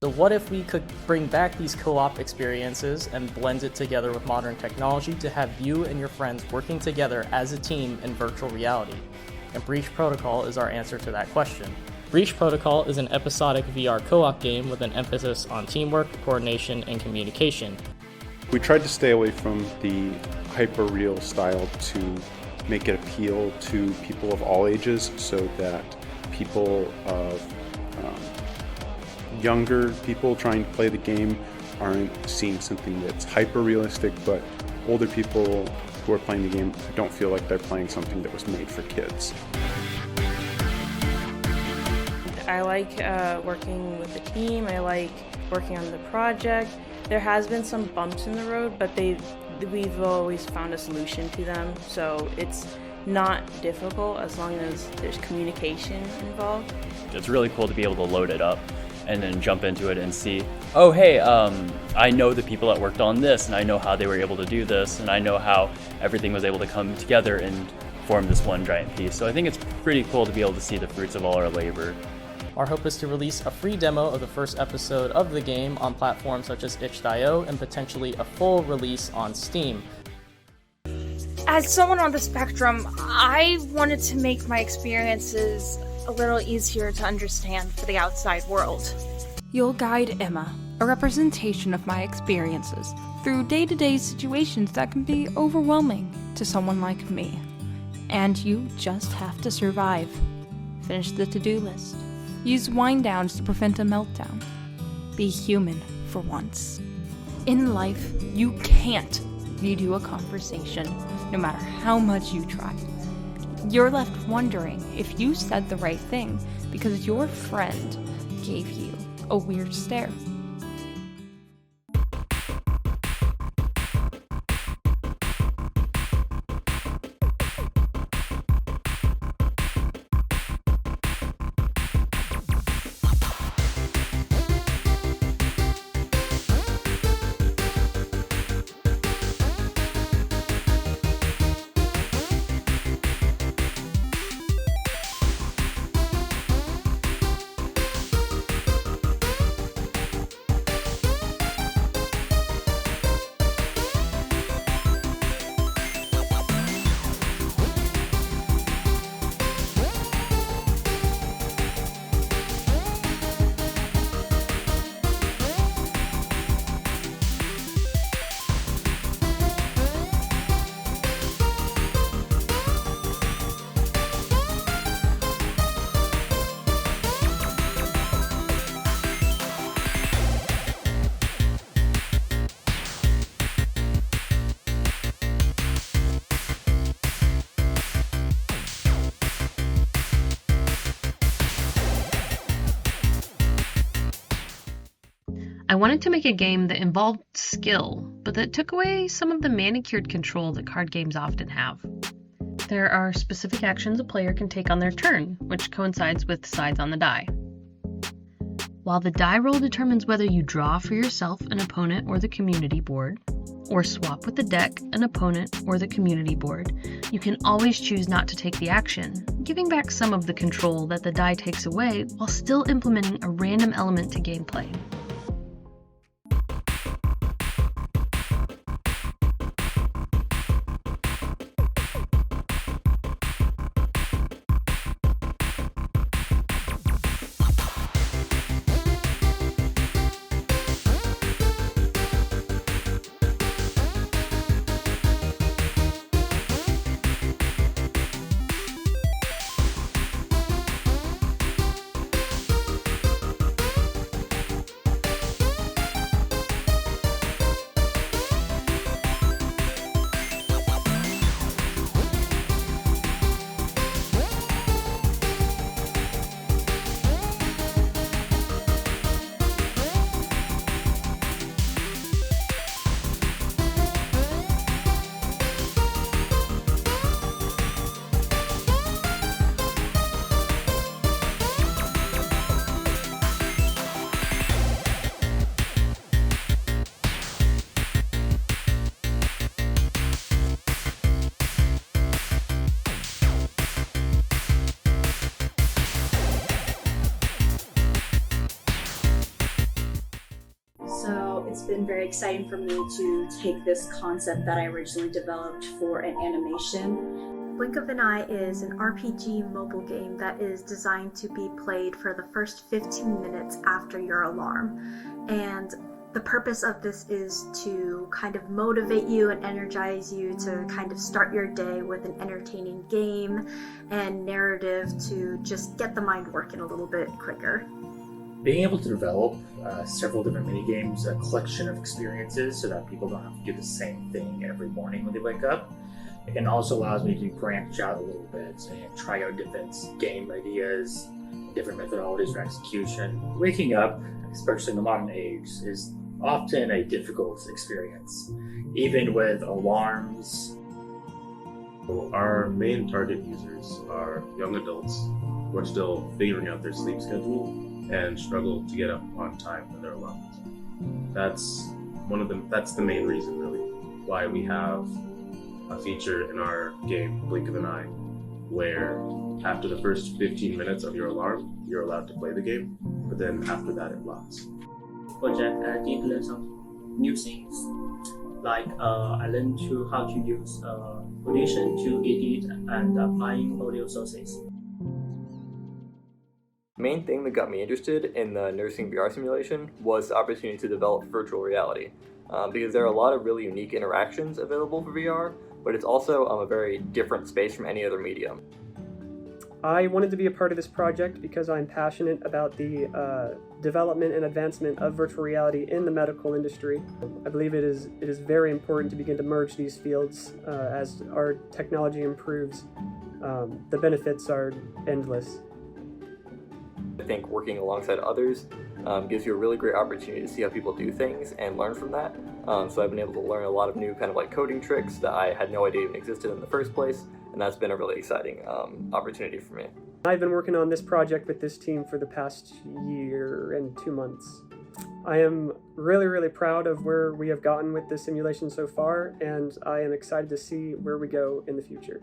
So what if we could bring back these co-op experiences and blend it together with modern technology to have you and your friends working together as a team in virtual reality? And Breach Protocol is our answer to that question. Breach Protocol is an episodic VR co-op game with an emphasis on teamwork, coordination, and communication. We tried to stay away from the hyper-real style to make it appeal to people of all ages, so that people of younger people trying to play the game aren't seeing something that's hyper-realistic, but older people who are playing the game don't feel like they're playing something that was made for kids. I like working with the team. I like working on the project. There has been some bumps in the road, but we've always found a solution to them, so it's not difficult as long as there's communication involved. It's really cool to be able to load it up and then jump into it and see, oh hey, I know the people that worked on this, and I know how they were able to do this, and I know how everything was able to come together and form this one giant piece. So I think it's pretty cool to be able to see the fruits of all our labor. Our hope is to release a free demo of the first episode of the game on platforms such as itch.io and potentially a full release on Steam. As someone on the spectrum, I wanted to make my experiences a little easier to understand for the outside world. You'll guide Emma, a representation of my experiences, through day-to-day situations that can be overwhelming to someone like me. And you just have to survive. Finish the to-do list. Use wind downs to prevent a meltdown. Be human for once. In life, you can't redo a conversation, no matter how much you try. You're left wondering if you said the right thing because your friend gave you a weird stare. I wanted to make a game that involved skill, but that took away some of the manicured control that card games often have. There are specific actions a player can take on their turn, which coincides with sides on the die. While the die roll determines whether you draw for yourself, an opponent, or the community board, or swap with the deck, an opponent, or the community board, you can always choose not to take the action, giving back some of the control that the die takes away while still implementing a random element to gameplay. It's been very exciting for me to take this concept that I originally developed for an animation. Blink of an Eye is an RPG mobile game that is designed to be played for the first 15 minutes after your alarm. And the purpose of this is to kind of motivate you and energize you to kind of start your day with an entertaining game and narrative to just get the mind working a little bit quicker. Being able to develop several different mini games, a collection of experiences so that people don't have to do the same thing every morning when they wake up, it also allows me to branch out a little bit and try out different game ideas, different methodologies for execution. Waking up, especially in the modern age, is often a difficult experience, even with alarms. Our main target users are young adults who are still figuring out their sleep schedule and struggle to get up on time when their alarm goes. That's the main reason, really, why we have a feature in our game, Blink of an Eye, where after the first 15 minutes of your alarm, you're allowed to play the game, but then after that it locks. Project, I did learn some new things. Like I learned how to use Audition to edit and applying audio sources. The main thing that got me interested in the nursing VR simulation was the opportunity to develop virtual reality, because there are a lot of really unique interactions available for VR, but it's also a very different space from any other medium. I wanted to be a part of this project because I'm passionate about the development and advancement of virtual reality in the medical industry. I believe it is very important to begin to merge these fields as our technology improves. The benefits are endless. I think working alongside others gives you a really great opportunity to see how people do things and learn from that. So I've been able to learn a lot of new kind of like coding tricks that I had no idea even existed in the first place, and that's been a really exciting opportunity for me. I've been working on this project with this team for the past year and 2 months. I am really, really proud of where we have gotten with this simulation so far, and I am excited to see where we go in the future.